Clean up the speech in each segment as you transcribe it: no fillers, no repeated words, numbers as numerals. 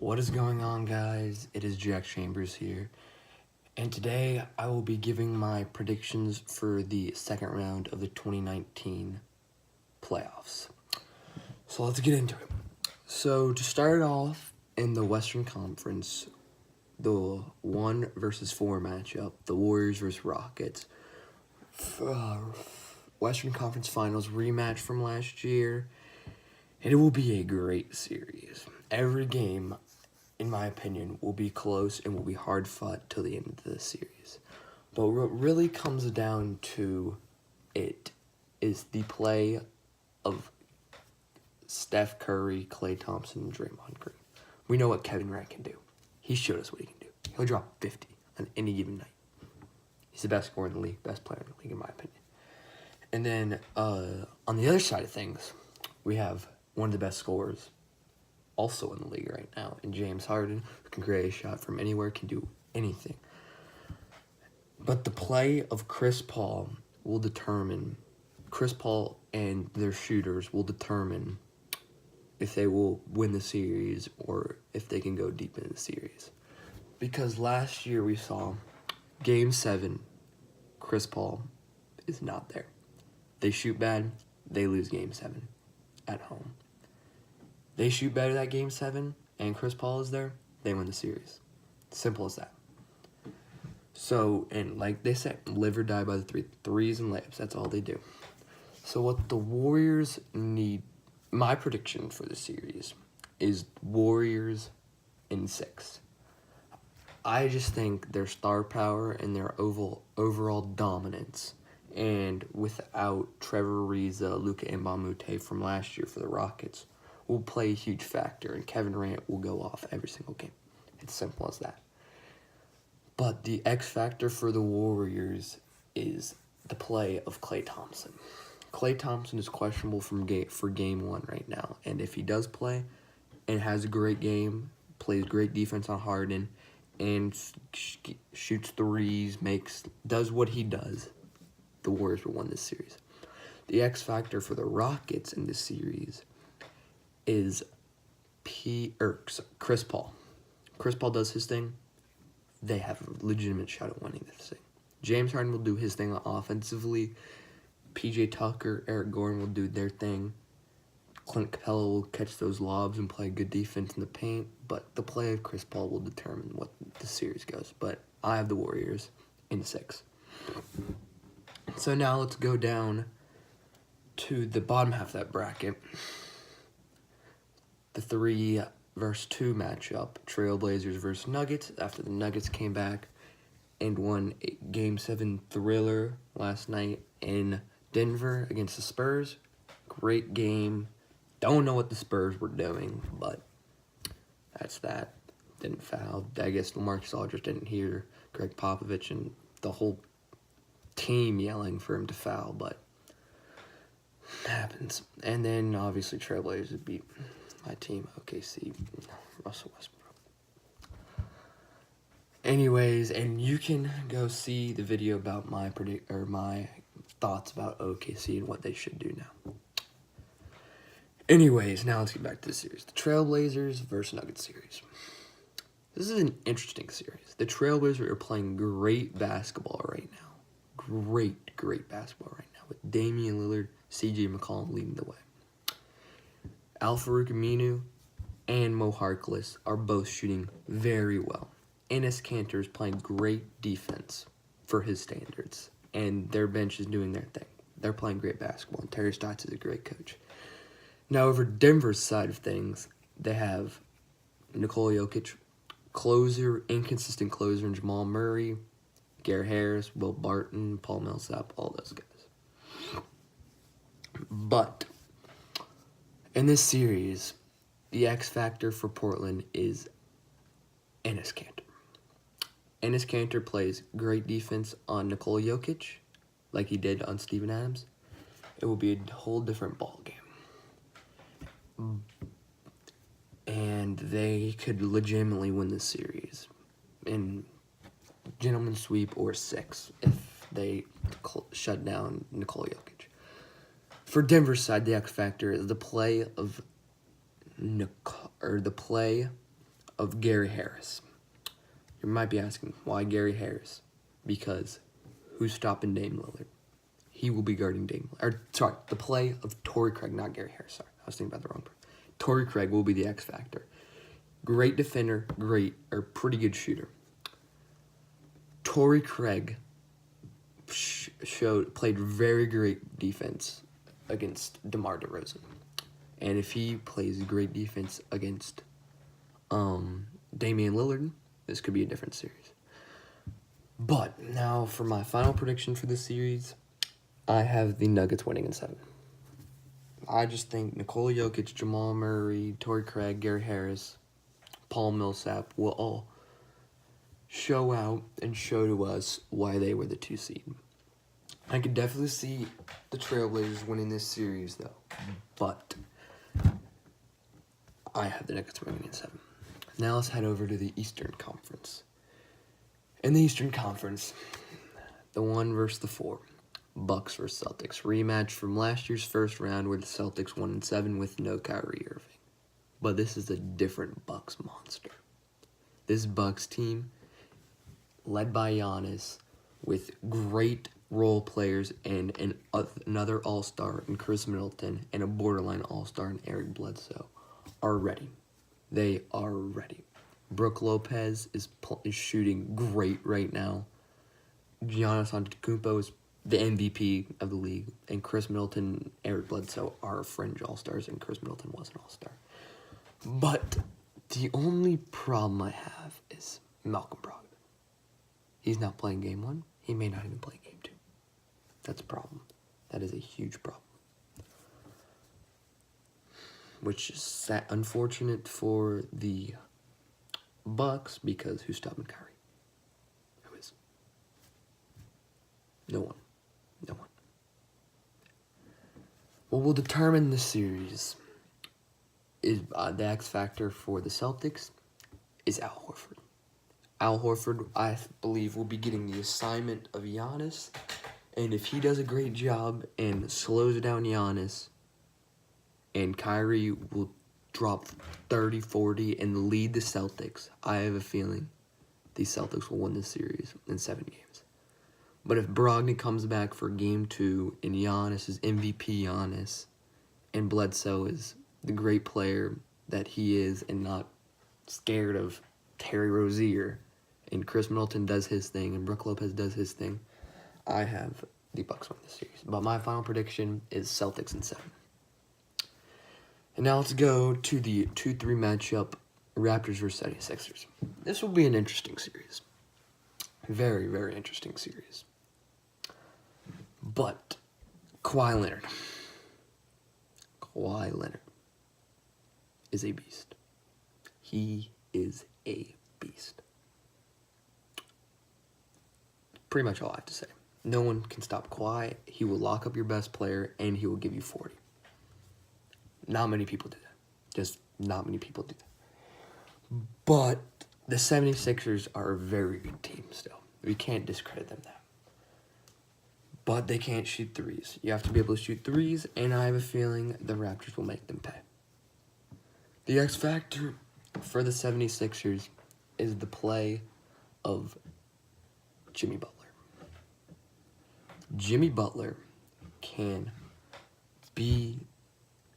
What is going on, guys? It is Jack Chambers here, and today I will be giving my predictions for the second round of the 2019 playoffs. So let's get into it. So to start off in the Western Conference, the 1 versus 4 matchup, the Warriors versus Rockets. Western Conference Finals rematch from last year, and it will be a great series. Every game, in my opinion, will be close and will be hard fought till the end of the series. But what really comes down to it is the play of Steph Curry, Klay Thompson, and Draymond Green. We know what Kevin Durant can do. He showed us what he can do. He'll drop 50 on any given night. He's the best scorer in the league, best player in the league, in my opinion. And then on the other side of things, we have one of the best scorers also in the league right now, in James Harden, who can create a shot from anywhere, can do anything. But the play of Chris Paul and their shooters will determine if they will win the series or if they can go deep in the series. Because last year we saw Game 7, Chris Paul is not there. They shoot bad, they lose Game 7 at home. They shoot better that Game 7, and Chris Paul is there, they win the series. Simple as that. So, and like they said, live or die by the threes and layups. That's all they do. So what the Warriors need, my prediction for the series is Warriors in 6. I just think their star power and their overall dominance, and without Trevor Ariza, Luka Mbamute from last year for the Rockets, will play a huge factor, and Kevin Durant will go off every single game. It's simple as that. But the X factor for the Warriors is the play of Klay Thompson. Klay Thompson is questionable for game 1 right now, and if he does play and has a great game, plays great defense on Harden, and shoots threes, does what he does, the Warriors will win this series. The X factor for the Rockets in this series is Chris Paul. Chris Paul does his thing, they have a legitimate shot at winning this thing. James Harden will do his thing offensively. PJ Tucker, Eric Gordon will do their thing. Clint Capella will catch those lobs and play good defense in the paint, but the play of Chris Paul will determine what the series goes. But I have the Warriors in 6. So now let's go down to the bottom half of that bracket. The 3 versus 2 matchup, Trailblazers versus Nuggets, after the Nuggets came back and won a Game 7 thriller last night in Denver against the Spurs. Great game. Don't know what the Spurs were doing, but that's that. Didn't foul. I guess LaMarcus Aldridge didn't hear Greg Popovich and the whole team yelling for him to foul, but it happens. And then, obviously, Trailblazers beat my team, OKC, Russell Westbrook. Anyways, and you can go see the video about my thoughts about OKC and what they should do now. Anyways, now let's get back to the series. The Trailblazers versus Nuggets series. This is an interesting series. The Trailblazers are playing great basketball right now. Great basketball right now with Damian Lillard, CJ McCollum leading the way. Al-Farouq Aminu and Mo Harkless are both shooting very well. Enes Kanter is playing great defense for his standards, and their bench is doing their thing. They're playing great basketball, and Terry Stotts is a great coach. Now, over Denver's side of things, they have Nikola Jokic, inconsistent closer, and Jamal Murray, Garrett Harris, Will Barton, Paul Millsap, all those guys. But in this series, the X factor for Portland is Enes Kanter. Enes Kanter plays great defense on Nikola Jokic, like he did on Steven Adams. It will be a whole different ball game. And they could legitimately win this series in gentleman's sweep or 6 if they shut down Nikola Jokic. For Denver's side, the X factor is the play of Gary Harris. You might be asking, why Gary Harris? Because who's stopping Dame Lillard? He will be guarding the play of Torrey Craig, not Gary Harris. Sorry, I was thinking about the wrong person. Torrey Craig will be the X factor. Great defender, pretty good shooter. Torrey Craig played very great defense against DeMar DeRozan. And if he plays great defense against Damian Lillard, this could be a different series. But now for my final prediction for this series, I have the Nuggets winning in 7. I just think Nikola Jokic, Jamal Murray, Torrey Craig, Gary Harris, Paul Millsap will all show out and show to us why they were the 2 seed. I could definitely see the Trailblazers winning this series, though. But I have the Nuggets winning in 7. Now let's head over to the Eastern Conference. In the Eastern Conference, the 1 versus the 4. Bucks versus Celtics. Rematch from last year's first round where the Celtics won in 7 with no Kyrie Irving. But this is a different Bucks monster. This Bucks team, led by Giannis, with great role players and another all-star in Chris Middleton and a borderline all-star in Eric Bledsoe, are ready. They are ready. Brook Lopez is shooting great right now. Giannis Antetokounmpo is the MVP of the league, and Chris Middleton, Eric Bledsoe are fringe all-stars, and Chris Middleton was an all-star. But the only problem I have is Malcolm Brogdon. He's not playing game 1. He may not even play game 2. That's a problem. That is a huge problem. Which is unfortunate for the Bucks because who's stopping Kyrie? Who is? No one. No one. What will determine the series is the X factor for the Celtics is Al Horford. Al Horford, I believe, will be getting the assignment of Giannis, and if he does a great job and slows down Giannis, and Kyrie will drop 30, 40, and lead the Celtics, I have a feeling the Celtics will win this series in 7 games. But if Brogdon comes back for game 2 and Giannis is MVP Giannis and Bledsoe is the great player that he is and not scared of Terry Rozier and Chris Middleton does his thing and Brook Lopez does his thing, I have the Bucks win this series. But my final prediction is Celtics in 7. And now let's go to the 2-3 matchup, Raptors versus 76ers. This will be an interesting series. Very, very interesting series. But Kawhi Leonard is a beast. He is a beast. Pretty much all I have to say. No one can stop Kawhi. He will lock up your best player, and he will give you 40. Not many people do that. Just not many people do that. But the 76ers are a very good team still. We can't discredit them now. But they can't shoot threes. You have to be able to shoot threes, and I have a feeling the Raptors will make them pay. The X factor for the 76ers is the play of Jimmy Butler. Jimmy Butler can be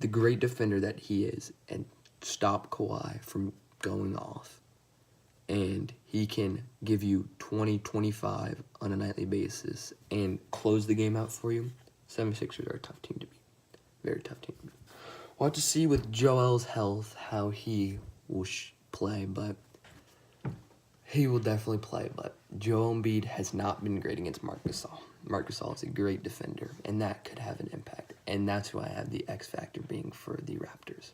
the great defender that he is and stop Kawhi from going off. And he can give you 20, 25 on a nightly basis and close the game out for you. 76ers are a tough team to beat. Very tough team to beat. We'll have to see with Joel's health how he will play, but he will definitely play. But Joel Embiid has not been great against Marc Gasol. Marc Gasol is a great defender, and that could have an impact. And that's who I have the X factor being for the Raptors.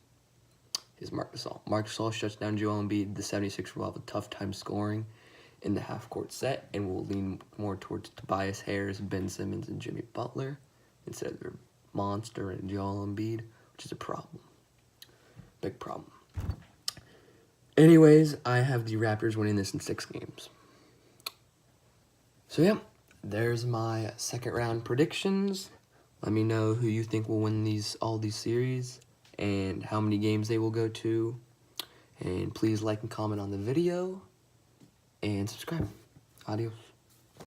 Is Marc Gasol. Marc Gasol shuts down Joel Embiid. The 76ers will have a tough time scoring in the half-court set and will lean more towards Tobias Harris, Ben Simmons, and Jimmy Butler instead of their monster and Joel Embiid, which is a problem. Big problem. Anyways, I have the Raptors winning this in 6 games. So, yeah, there's my second-round predictions. Let me know who you think will win all these series and how many games they will go to. And please like and comment on the video and subscribe. Adios.